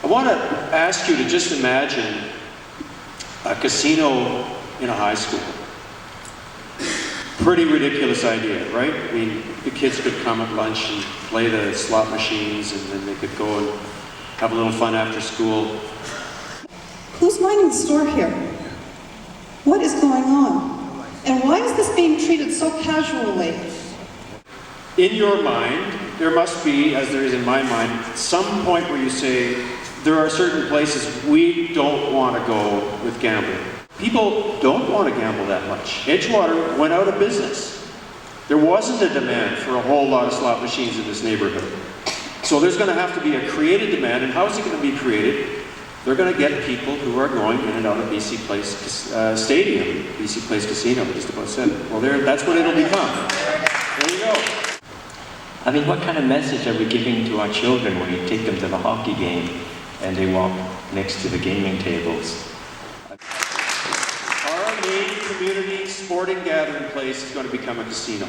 I want to ask you to just imagine a casino in a high school. Pretty ridiculous idea, right? I mean, the kids could come at lunch and play the slot machines, and then they could go and have a little fun after school. Who's minding the store here? What is going on? And why is this being treated so casually? In your mind, there must be, as there is in my mind, some point where you say, there are certain places we don't want to go with gambling. People don't want to gamble that much. Edgewater went out of business. There wasn't a demand for a whole lot of slot machines in this neighborhood. So there's going to have to be a created demand, and how is it going to be created? They're going to get people who are going in and out of BC Place Stadium, BC Place Casino, just about said it. Well, that's what it'll become. There you go. I mean, what kind of message are we giving to our children when we take them to the hockey game and they walk next to the gaming tables? Our main community sporting gathering place is going to become a casino.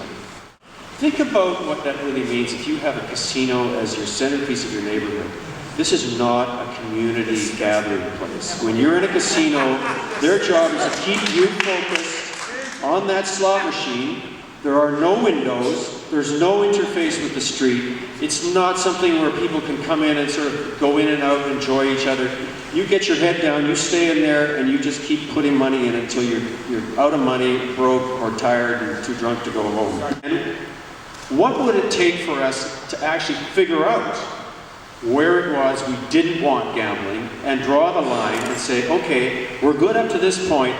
Think about what that really means if you have a casino as your centerpiece of your neighborhood. This is not a community gathering place. When you're in a casino, their job is to keep you focused on that slot machine. There are no windows. There's no interface with the street. It's not something where people can come in and sort of go in and out and enjoy each other. You get your head down, you stay in there, and you just keep putting money in until you're out of money, broke, or tired, and too drunk to go home. And what would it take for us to actually figure out where it was we didn't want gambling and draw the line and say, okay, we're good up to this point,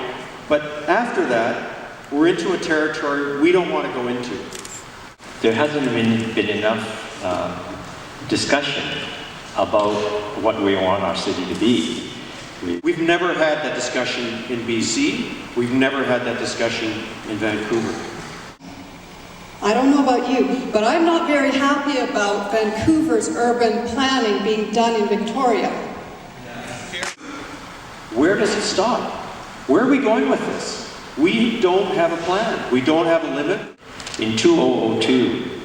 but after that, we're into a territory we don't want to go into. There hasn't been enough discussion about what we want our city to be. We've never had that discussion in BC. We've never had that discussion in Vancouver. I don't know about you, but I'm not very happy about Vancouver's urban planning being done in Victoria. Where does it stop? Where are we going with this? We don't have a plan. We don't have a limit. In 2002,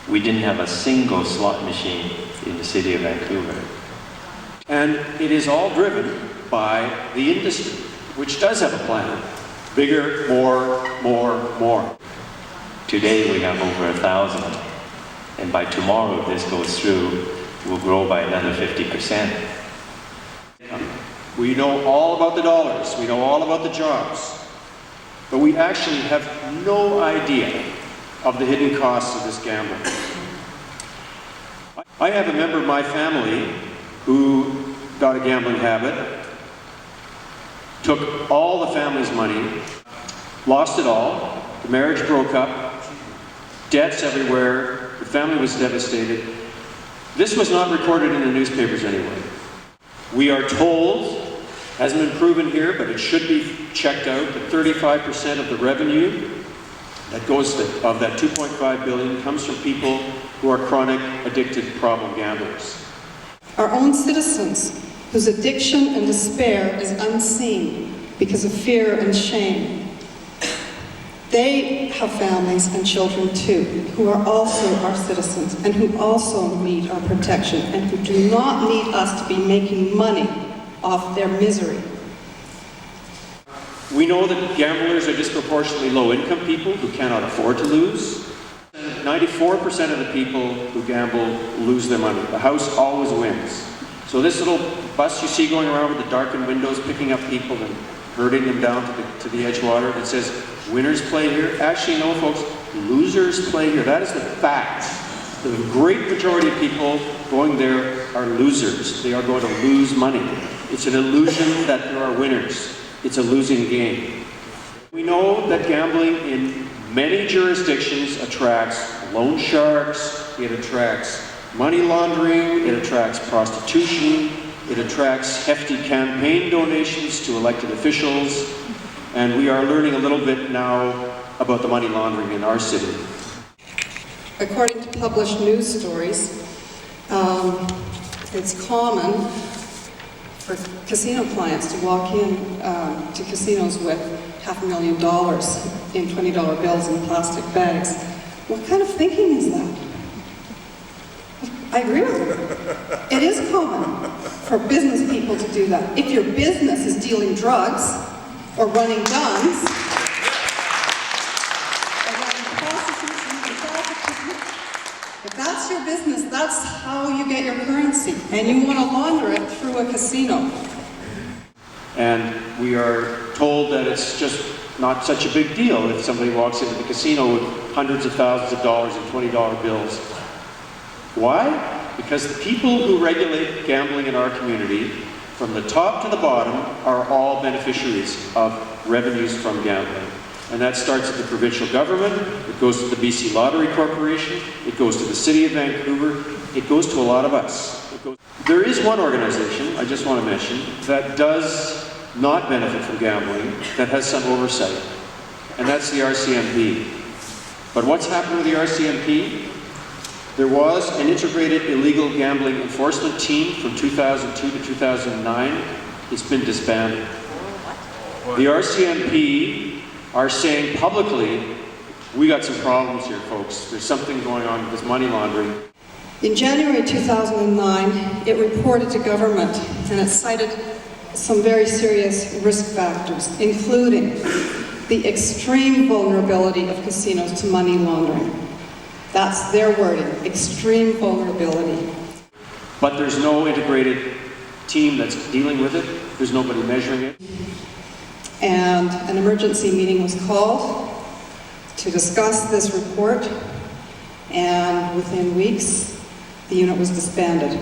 we didn't have a single slot machine in the city of Vancouver. And it is all driven by the industry, which does have a plan. Bigger, more. Today we have over 1,000, and by tomorrow, if this goes through, we'll grow by another 50%. We know all about the dollars, we know all about the jobs, but we actually have no idea of the hidden costs of this gambling. I have a member of my family who got a gambling habit, took all the family's money, lost it all, the marriage broke up, debts everywhere, the family was devastated. This was not recorded in the newspapers anyway. We are told, hasn't been proven here, but it should be checked out, that 35% of the revenue that goes of that 2.5 billion comes from people who are chronic, addicted, problem gamblers. Our own citizens, whose addiction and despair is unseen because of fear and shame. They have families and children too, who are also our citizens and who also need our protection and who do not need us to be making money off their misery. We know that gamblers are disproportionately low-income people who cannot afford to lose. 94% of the people who gamble lose their money. The house always wins. So this little bus you see going around with the darkened windows, picking up people and herding them down to the Edgewater that says, winners play here. Actually, no, folks, losers play here. That is the fact. The great majority of people going there are losers. They are going to lose money. It's an illusion that there are winners. It's a losing game. We know that gambling in many jurisdictions attracts loan sharks, it attracts money laundering, it attracts prostitution, it attracts hefty campaign donations to elected officials, and we are learning a little bit now about the money laundering in our city. According to published news stories, it's common for casino clients to walk in to casinos with $500,000 in $20 bills in plastic bags. What kind of thinking is that? I agree with you. It is common for business people to do that. If your business is dealing drugs or running guns, or running prostitution, if that's your business, that's how you get your currency, and you want to launder it through a casino. And we are told that it's just not such a big deal if somebody walks into the casino with hundreds of thousands of dollars in $20 bills. Why? Because the people who regulate gambling in our community, from the top to the bottom, are all beneficiaries of revenues from gambling. And that starts at the provincial government, it goes to the BC Lottery Corporation, it goes to the City of Vancouver, it goes to a lot of us. There is one organization, I just want to mention, that does not benefit from gambling, that has some oversight, and that's the RCMP. But what's happened with the RCMP? There was an integrated illegal gambling enforcement team from 2002 to 2009. It's been disbanded. The RCMP are saying publicly, we got some problems here, folks. There's something going on with this money laundering. In January 2009, it reported to government, and it cited some very serious risk factors, including the extreme vulnerability of casinos to money laundering. That's their wording, extreme vulnerability. But there's no integrated team that's dealing with it. There's nobody measuring it. And an emergency meeting was called to discuss this report, and within weeks, the unit was disbanded.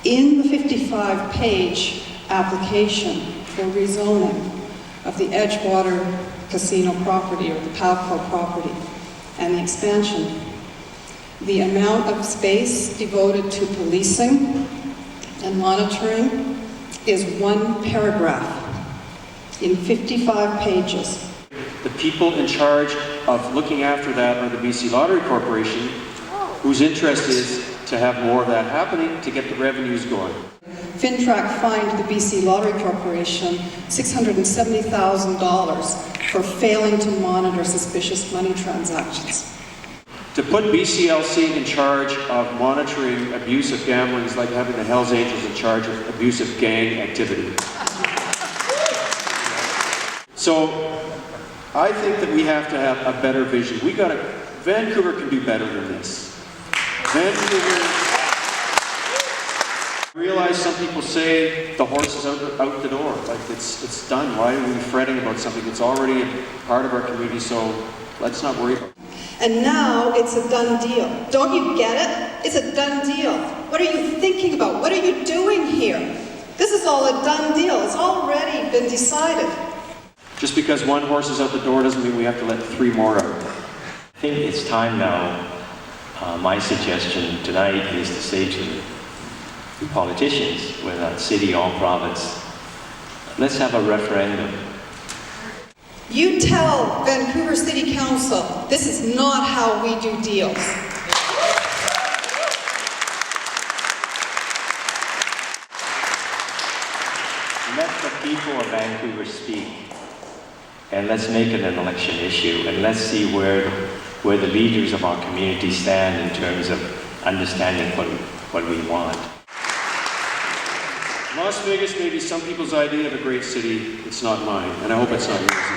In the 55-page application for rezoning of the Edgewater Casino property, or the Palco property, and the expansion, the amount of space devoted to policing and monitoring is one paragraph in 55 pages. The people in charge of looking after that are the BC Lottery Corporation, whose interest is to have more of that happening to get the revenues going. FinTrack fined the BC Lottery Corporation $670,000 for failing to monitor suspicious money transactions. To put BCLC in charge of monitoring abusive gambling is like having the Hells Angels in charge of abusive gang activity. So I think that we have to have a better vision. Vancouver can do better than this. Vancouver, I realize some people say the horse is out the door, like it's done. Why are we fretting about something that's already a part of our community, so let's not worry about it. And now it's a done deal. Don't you get it? It's a done deal. What are you thinking about? What are you doing here? This is all a done deal. It's already been decided. Just because one horse is out the door doesn't mean we have to let 3 more out. I think it's time now. My suggestion tonight is to say to the politicians, whether that's city or province, let's have a referendum. You tell Vancouver City Council, this is not how we do deals. Let the people of Vancouver speak, and let's make it an election issue, and let's see where the leaders of our community stand in terms of understanding what we want. Las Vegas may be some people's idea of a great city. It's not mine, and I hope it's not yours.